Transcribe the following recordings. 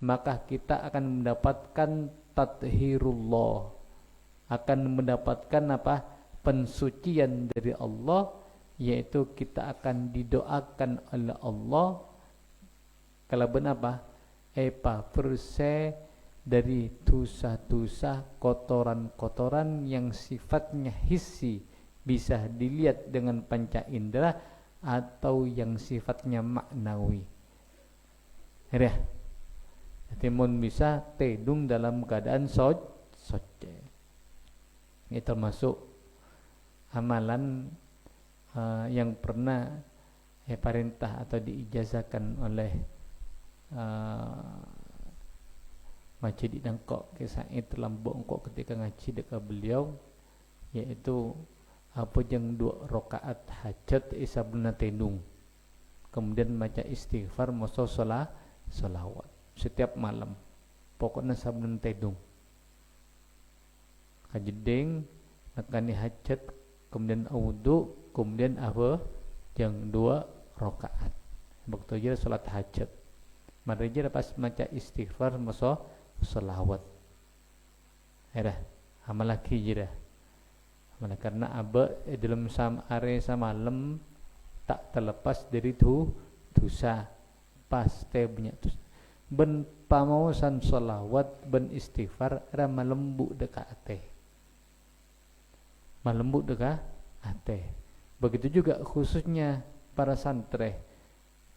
maka kita akan mendapatkan tathhirullah, akan mendapatkan apa? Pensucian dari Allah, yaitu kita akan didoakan oleh Allah kalau apa? Bersih dari dosa-dosa, kotoran-kotoran yang sifatnya hissi, bisa dilihat dengan panca indera, atau yang sifatnya maknawi. Ya, jadi mun bisa tedung dalam keadaan suci. Ini termasuk amalan yang pernah perintah atau diijazahkan oleh Masjid Dangkok kisah itu Lambok engkau ketika ngaji dekat beliau, yaitu apa yang 2 rakaat hajat isabna tedung, kemudian baca istighfar moso solawat setiap malam, pokoknya sabun tedung kajeding nekani hajat, kemudian wudu, kemudian apa yang 2 rakaat waktu aja salat hajat, mari aja pas baca istighfar moso solawat dah amal lagi je dah. Karena aba dalam are samalam tak terlepas dari dosa, pasti banyak dosa. Ben pamawasan solawat, ben istighfar, ramah lembut dekat ate. Malembut dekat ate. Begitu juga khususnya para santri,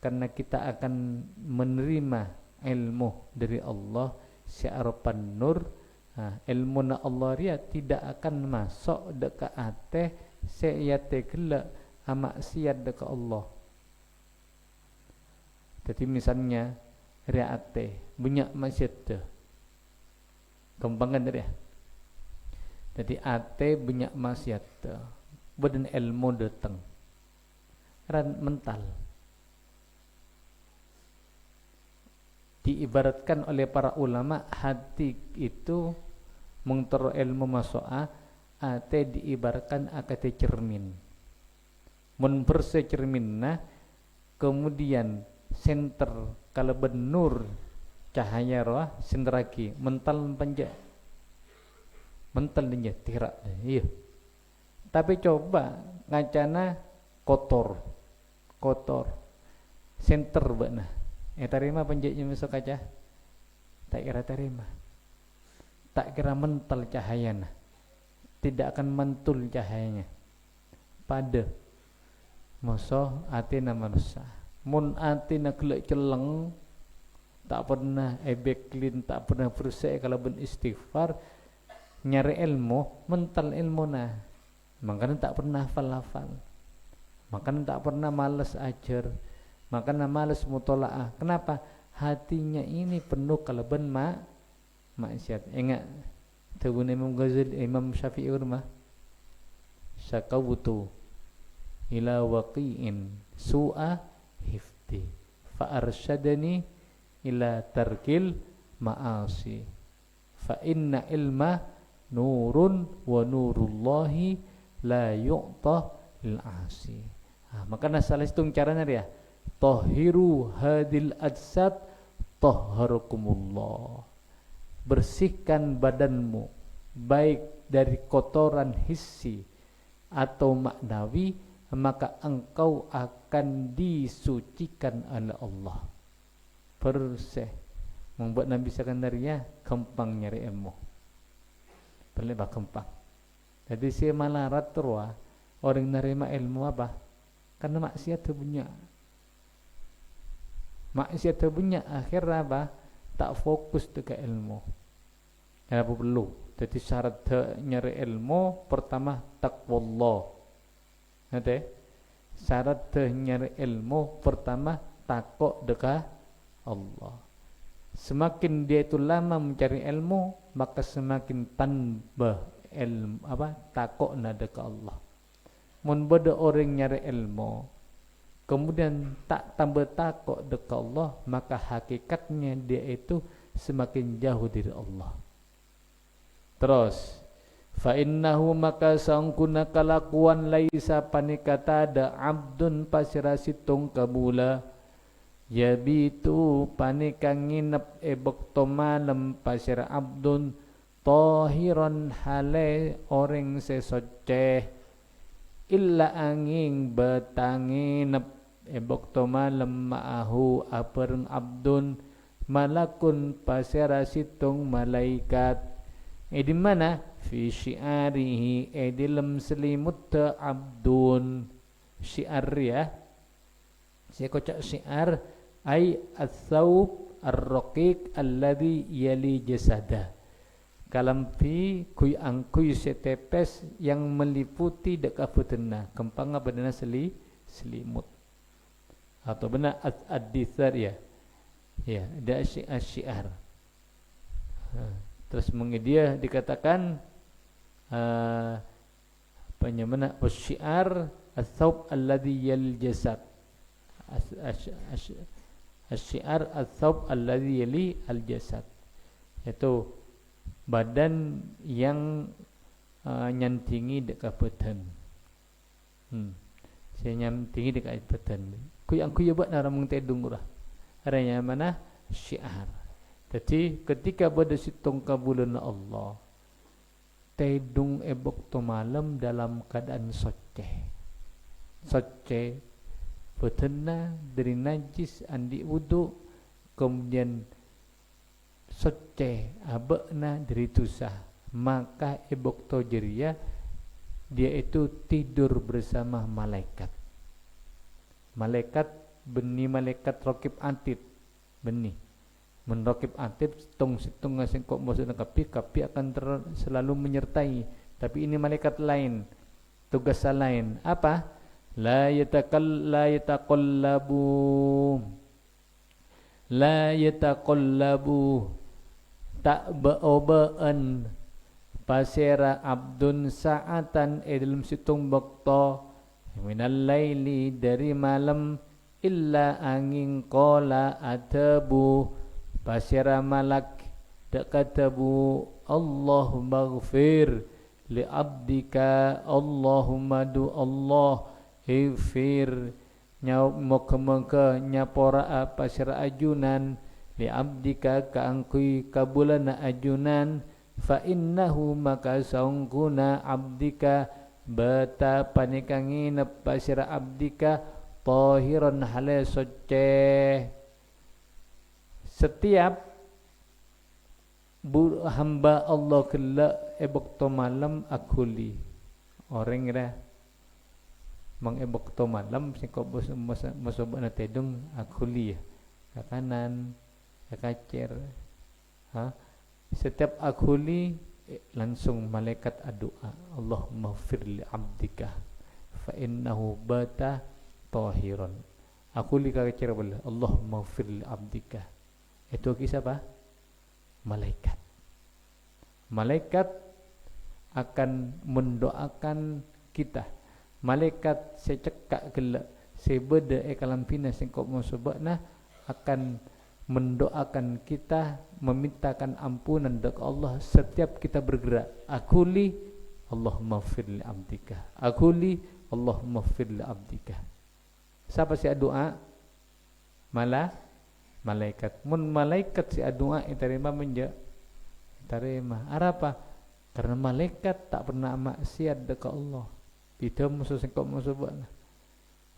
karena kita akan menerima ilmu dari Allah sya'arapan nur. Ilmu na Allah ria tidak akan masuk dekat ate seyate gelak maksiat dekat Allah. Jadi misalnya ria ate banyak maksiat tu, kembangan dia. Jadi ate banyak maksiat tu, badan ilmu datang, ran mental. Diibaratkan oleh para ulama, hati itu mengtero ilmu masuk ate diibaratkan akate cermin. Mun bersih cerminna, kemudian senter kalau benur cahaya roh senter lagi mental panja, mental dia tirak. Iya. Tapi coba ngacana kotor, senter bana. Terima penjajah masuk kaca, tak kira terima, tak kira mental cahayanya, tidak akan mentul cahayanya. Pada moso atina manusia, mun atina kelak celeng, tak pernah ebeklin, tak pernah berusaha kalau ben istighfar, nyari ilmu, mental ilmu nah, makanya tak pernah hafal, makanya tak pernah malas ajar. Makanya malas mutolaah. Kenapa? Hatinya ini penuh keleban maksiat. Ingat Tawun Imam Ghazali, Imam Syafi'i rumah syakawtu ila waqi'in su'a hifdi fa arsyadani ila tarkil ma'asi fa inna ilma nurun wa nurullahi la yu'ta lil asi. Makanya salah satu caranya dia tahiru hadil ajsad tahharukumullah, bersihkan badanmu baik dari kotoran hissi atau maknawi, maka engkau akan disucikan oleh Allah. Bersih membuat Nabi Sakandaria gampang nyari ilmu, boleh bah gampang. Jadi si malarat terus orang nerima ilmu apa? Karena maksiat punya. Maksiat punya akhirnya apa? Tak fokus dekat ilmu. Apa perlu? Jadi syarat nyari ilmu pertama taqwallah. Nanti syarat nyari ilmu pertama takut dekat Allah. Semakin dia itu lama mencari ilmu, maka semakin tambah ilmu takut dekat Allah. Mun beda orang nyari ilmu kemudian tak tambah takut dekat Allah, maka hakikatnya dia itu semakin jauh dari Allah. Terus fa innahu maka sangkuna kalakuan laisa panikata ada abdun pasirasitung kabula yabitu panikang nginep ebekto malam pasir abdun tahiron hale orang sesoceh illa angin betanginep ebekto malam ma'ahu apereng abdun malakun pasira situng malaikat di mana fi syiarihi dilem selimut abdun syiar ya saya kocak syiar ay as-saub ar-raqiq alladhi yali jasada kalampi kuy angkuy setepes yang meliputi dekat betena kempang bedena selimut atau benar ad-dithar ya ada syiar terus dia dikatakan apanya mana syiar as-saub alladhi yali jasad Asy-syiar ats-tsawb alladzi yali al-jasad yaitu badan yang nyantingi dekat badan. Saya nyantingi dekat badan. Ku yang buat naramung tedung urah. Aranya mana? Syiar. Jadi ketika pada situng kabulan Allah tedung ebok to malam dalam keadaan soceh. Soceh betena dari najis andi wudu kemudian soceh abekna dari tusah maka ebok tojeria dia itu tidur bersama malaikat beni malaikat rokib atid beni menrokib atid situng ngasing kok maksudna kapi akan selalu menyertai tapi ini malaikat lain tugas lain apa la yataqallabu tak beobaan pasera abdun sa'atan dalam situng bakto minal laili dari malam illa angin qala atabu pasera malak dak katabu Allahumma ghfir li abdika Allahumma du Allah Ifir moga-moga nyapora apa sira ajunan li abdika kaangkui kabulana ajunan fa innahu maka saungkuna abdika bata panikangi napa sira abdika tahiran hale soceh setiap hamba Allah kala ebok to malam akuli orang ira mengembok to malam sing kok masoba na tedung akuli ke kanan ke kacer setiap akuli langsung malaikat doa Allahumma ighfir li abdika fa innahu bata tahiran akuli ka kacer bala Allahumma ighfir li abdika itu kisah apa malaikat akan mendoakan kita malaikat secekak gelak sebeda kalampina sing kok mosobakna akan mendoakan kita memintakan ampunan dari Allah setiap kita bergerak akuli Allahumma ighfir li abdika akuli Allahumma ighfir li abdika siapa si doa malaikat mun malaikat si doa terima terima apa karena malaikat tak pernah maksiat dekat Allah kita musuh sengkok musuh buat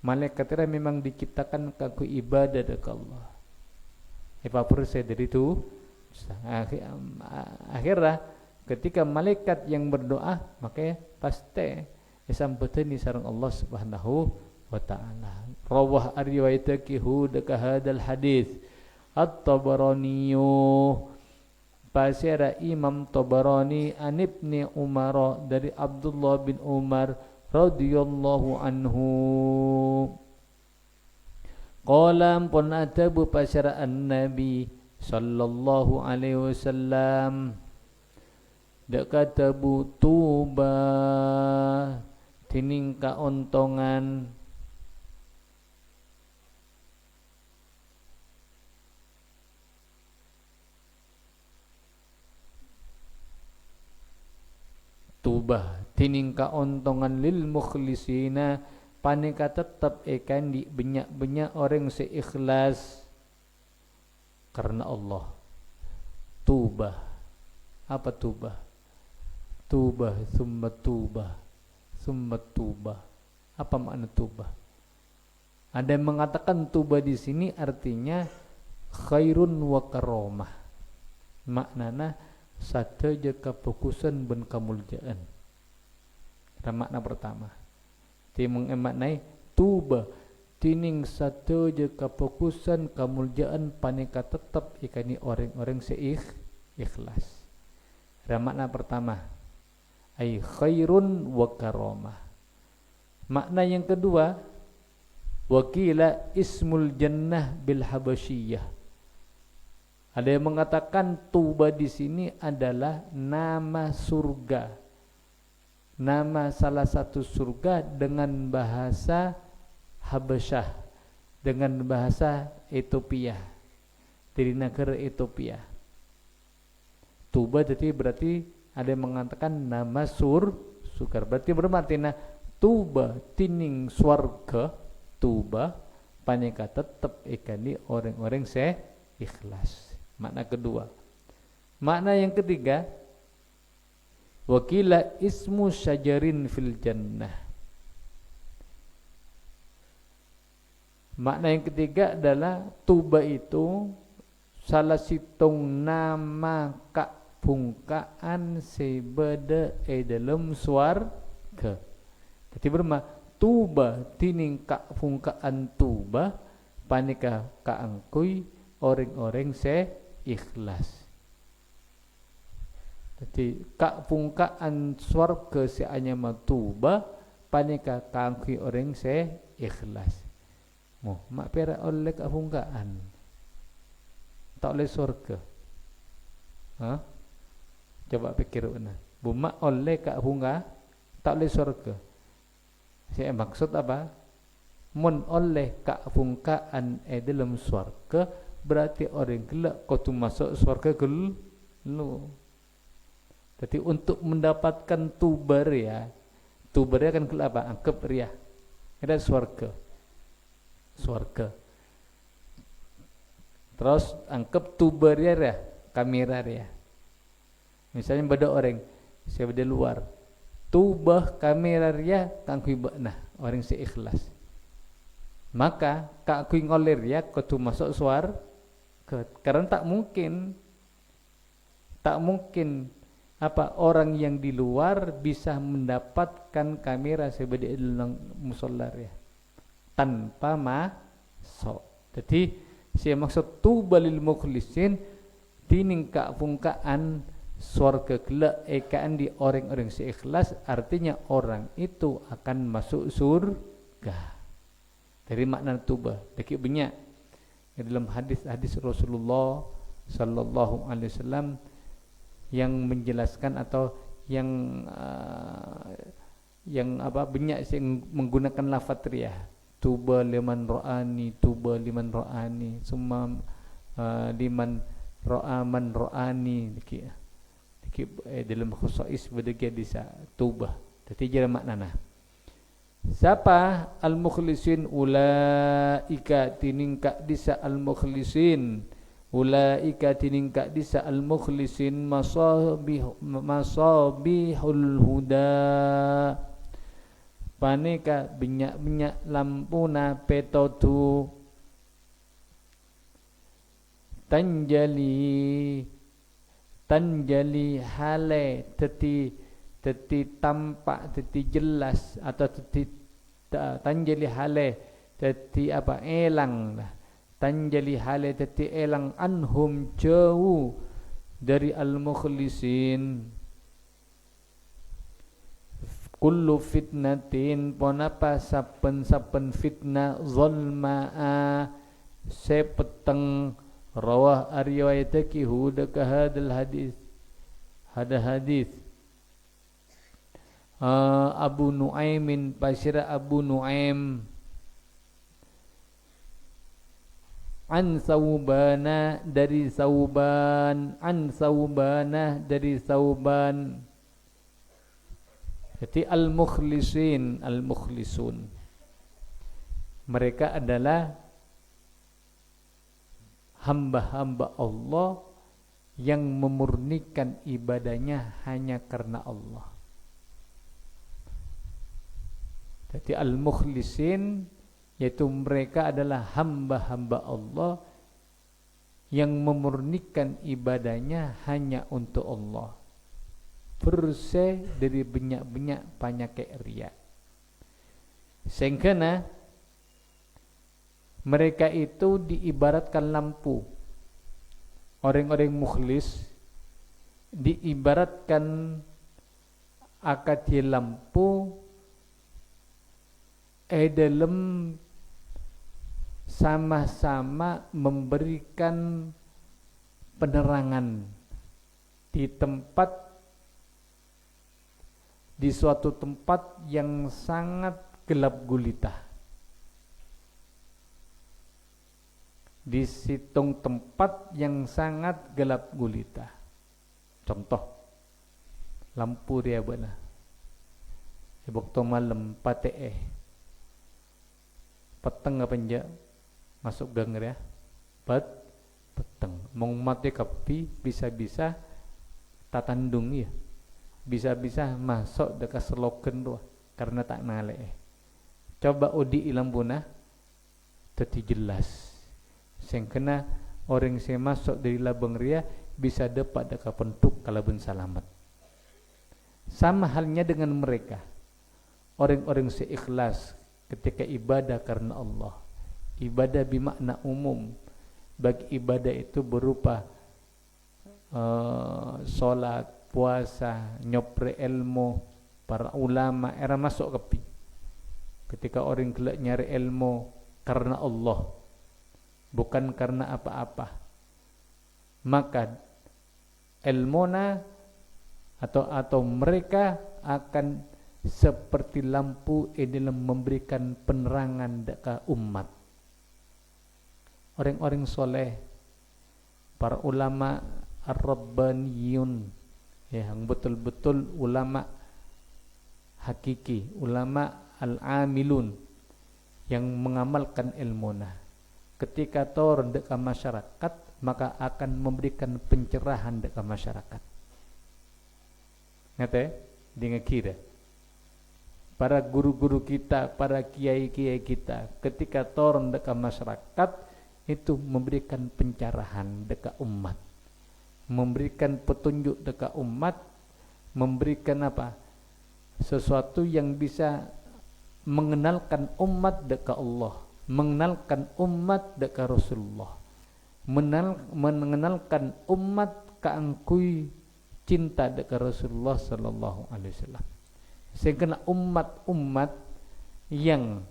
malaikat itu memang diciptakan kaku ibadah dekat Allah. Persen dari itu akhirnya ketika malaikat yang berdoa maka pasti disampaikan sareng Allah Subhanahu wa taala. Rawah riwayatake hudaka hadal hadis At-Tabarani pasira Imam Tabarani an Ibni Umar dari Abdullah bin Umar radhiyallahu anhu qala pun atabu pasara an-nabi sallallahu alaihi wasallam dak katabu tuba tining kaontongan tubah tining kaontongan lil mukhlisina panika tetap ikan di banyak orang seikhlas karena Allah. Tubah. Apa tubah? Tubah summa tubah summa tubah. Apa makna tubah? Ada yang mengatakan tubah di sini artinya khairun wa karomah. Maknana sateja kefokusan ben kamuljaan. Itu makna pertama. Timung maknai tuba tining sateja kefokusan kamuljaan panika tetap ikani orang-orang ikhlas. Itu makna pertama. Ai khairun wa karomah. Makna yang kedua, wakila ismul jannah bil habasyiyah. Ada yang mengatakan tuba di sini adalah nama surga. Nama salah satu surga dengan bahasa Habasyah, dengan bahasa Ethiopia, dari negara Ethiopia. Tuba jadi berarti ada yang mengatakan nama surga. Berarti berarti tuba tining swarga, tuba panika tetap ikani orang-orang ikhlas. Makna kedua. Makna yang ketiga, wakila ismu syajarin fil jannah. Makna yang ketiga adalah tuba itu salah situng nama kabungkaan sebeda dalam swarga. Jadi berma tuba tining kabungkaan tuba panika kaangkui orang-orang ikhlas. Jadi kabungkaan swarga seanya tuba panika kaangkui orang ikhlas. Mo mak pera oleh kabungkaan. Tak oleh surga. Hah? Coba pikir benar. Bumak oleh kabungka tak oleh surga. Saya maksud apa? Mun oleh kabungkaan dalam surga berarti orang gelak kau tu masuk surga gelu. Jadi untuk mendapatkan tubar ya kan gelak apa? Anggap ria. Ada surga. Terus anggap tubar ya kamera ya. Misalnya beda orang saya beda luar. Tubah kamera ya kangkui bakna orang seikhlas. Maka kangkui ngolir ya kudu masuk karena tak mungkin apa orang yang di luar bisa mendapatkan kamera sebeda dalam musolar ya tanpa masuk. Jadi saya maksud tubalil mukhlisin tining kabungkaan surga gelak ekaan di orang-orang seikhlas artinya orang itu akan masuk surga. Dari makna tuba dikit banyak dalam hadis-hadis Rasulullah sallallahu alaihi wasallam yang menjelaskan atau yang apa banyak yang menggunakan lafaz riyah. Tuba liman ra'ani summa liman ra'a man ra'ani dikit dalam khusais berdegi disa tubah. Jadi jadi maknana. Siapa al-mukhlisin ulaika tiningka disa al-mukhlisin ulaika tiningka disa al-mukhlisin masabihul huda paneka banyak lampuna petotu tanjali hale teti tampak teti jelas atau teti tanjali hale teti apa elang tanjali hale teti elang anhum jauh dari al-mukhlisin kullu fitnatin ponapa saben fitnah zulmaa sepeteng rawah riwayataki hudaka hadal hadis Abu Nuaimin Basira Abu Nuaim an Saubana dari Sauban an Saubana dari Sauban. Jadi al-mukhlisin al-mukhlisun Mereka adalah hamba-hamba Allah yang memurnikan ibadahnya hanya karena Allah. Jadi al-mukhlisin, yaitu mereka adalah hamba-hamba Allah yang memurnikan ibadahnya hanya untuk Allah, bersih dari banyak-banyak penyakit riya. Sehingga mereka itu diibaratkan lampu. Orang-orang mukhlis diibaratkan akadi lampu dalam sama-sama memberikan penerangan di suatu tempat yang sangat gelap gulita. Di situng tempat yang sangat gelap gulita. Contoh, lampu dia benar. Waktu malam pate peteng apa enggak masuk gang ya? Peteng. Mau mati kapi bisa-bisa tatandung ya. Bisa-bisa masuk dekat slogan doa karena tak nale. Coba udi ilambuna teti jelas. Sing kena orang yang masuk dari labang ria bisa dapat dekat pentuk kalaban selamat. Sama halnya dengan mereka, orang-orang seikhlas ketika ibadah karena Allah. Ibadah bermakna umum. Bagi ibadah itu berupa solat, puasa, nyopre ilmu, para ulama era masuk kepi. Ketika orang gelak nyari ilmu karena Allah, bukan karena apa-apa, maka ilmuna atau mereka akan seperti lampu dalam memberikan penerangan dekat umat. Orang-orang soleh, para ulama ar-rabbaniyun, yang betul-betul ulama hakiki, ulama al-amilun, yang mengamalkan ilmuna. Ketika turun dekat masyarakat, maka akan memberikan pencerahan dekat masyarakat. Ngate? Dengan kira para guru-guru kita, para kiai-kiai kita, ketika turun dekat masyarakat, itu memberikan pencerahan dekat umat, memberikan petunjuk dekat umat, memberikan apa? Sesuatu yang bisa mengenalkan umat dekat Allah, mengenalkan umat dekat Rasulullah, mengenalkan umat keangkui cinta dekat Rasulullah sallallahu alaihi wasallam. Sehingga umat-umat yang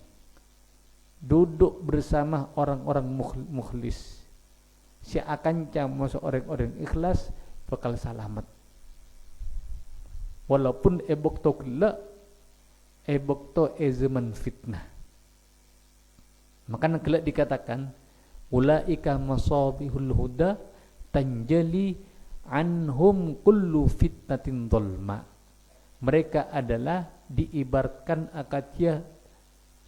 duduk bersama orang-orang mukhlis, si akan masuk orang-orang ikhlas bakal selamat. Walaupun ebok to zaman fitnah. Maka kelak dikatakan ulaika masabihul huda tanjali anhum kullu fitnatin dhulma. Mereka adalah diibaratkan akatia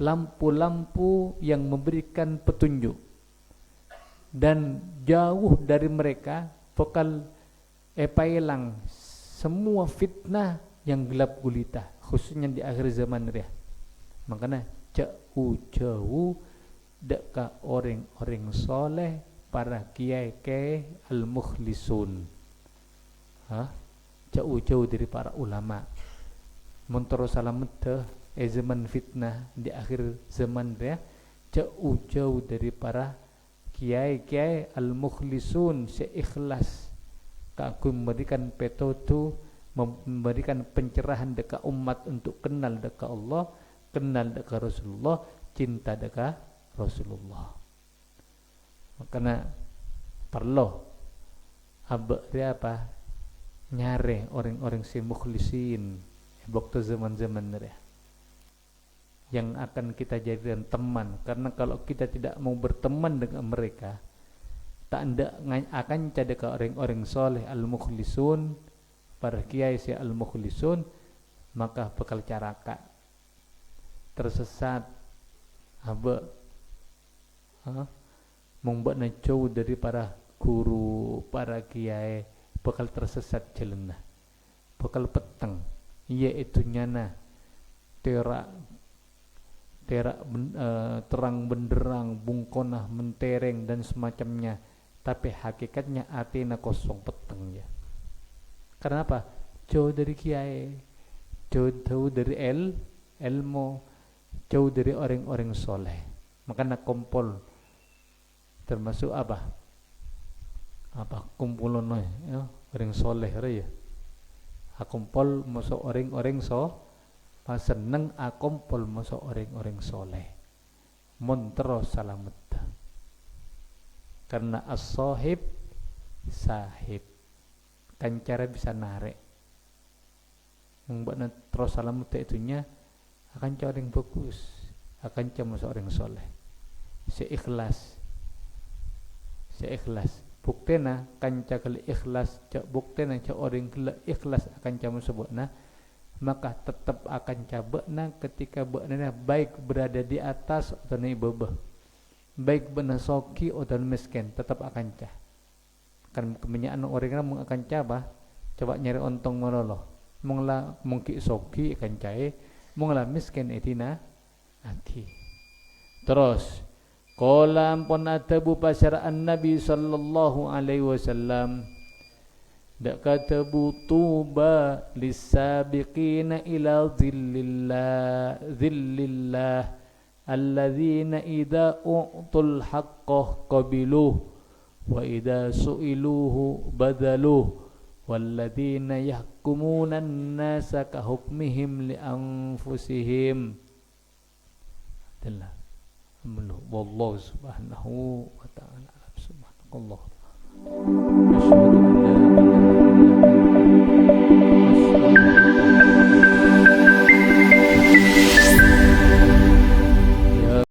lampu-lampu yang memberikan petunjuk, dan jauh dari mereka bakal hilang semua fitnah yang gelap gulita, khususnya di akhir zaman dia. Makanya jauh dekat orang-orang soleh, para kiai-kiai al-mukhlisun, jauh-jauh dari para ulama. Muntaro salamet zaman fitnah di akhir zaman dia, jauh-jauh dari para kiai-kiai al-mukhlisun, seikhlas aku memberikan petotu, memberikan pencerahan dekat umat untuk kenal dekat Allah, kenal dekat Rasulullah, cinta dekat Rasulullah. Makanya perlu dia apa? Nyare orang-orang si mukhlisin waktu zaman-zaman dia, yang akan kita jadikan teman. Karena kalau kita tidak mau berteman dengan mereka, tak ada akan cadeka orang-orang soleh al-mukhlisun, para kiai si al-mukhlisun, maka bakal caraka tersesat, membuatnya jauh dari para guru, para kiai, bakal tersesat jalannya, bakal peteng, yaitu nyana terak terang benderang, bungkonah, mentereng dan semacamnya, tapi hakikatnya atina kosong peteng ya. Karena apa? Jauh dari kiai, jauh dari ilmu, jauh dari orang-orang soleh. Makanya kompol termasuk apa kumpulan ya, orang soleh ya. Akumpol masuk orang-orang seneng akumpol masuk orang-orang soleh. Montero salamet. Karena as-sahib sahib. Kan cara bisa narik. Membuatnya terus salamet itunya akan cari yang bagus, akan cari masuk orang soleh. Seikhlas. Buktena kanca kali ikhlas, buktena ca orang kala ikhlas akan camu sebutna, maka tetap akan cabakna ketika bakna baik berada di atas atau naik bawah, baik benar soki atau miskin, tetap akan cah. Kan kebanyakan orang akan coba nyari ontong meloloh, mungkin soki akan cahe, munglah miskin etina nanti. Terus qala ampun adabu pasyara'an Nabi sallallahu alaihi wasallam dak katabu tuba lisabiqina ila dhillillah alladzina idza u'tul haqqah qabiluh wa idza su'iluhu badaluh walladzina yahkumuna an-nasa ka hukmihim li anfusihim. Wallahu subhanahu wa ta'ala subhanakallah.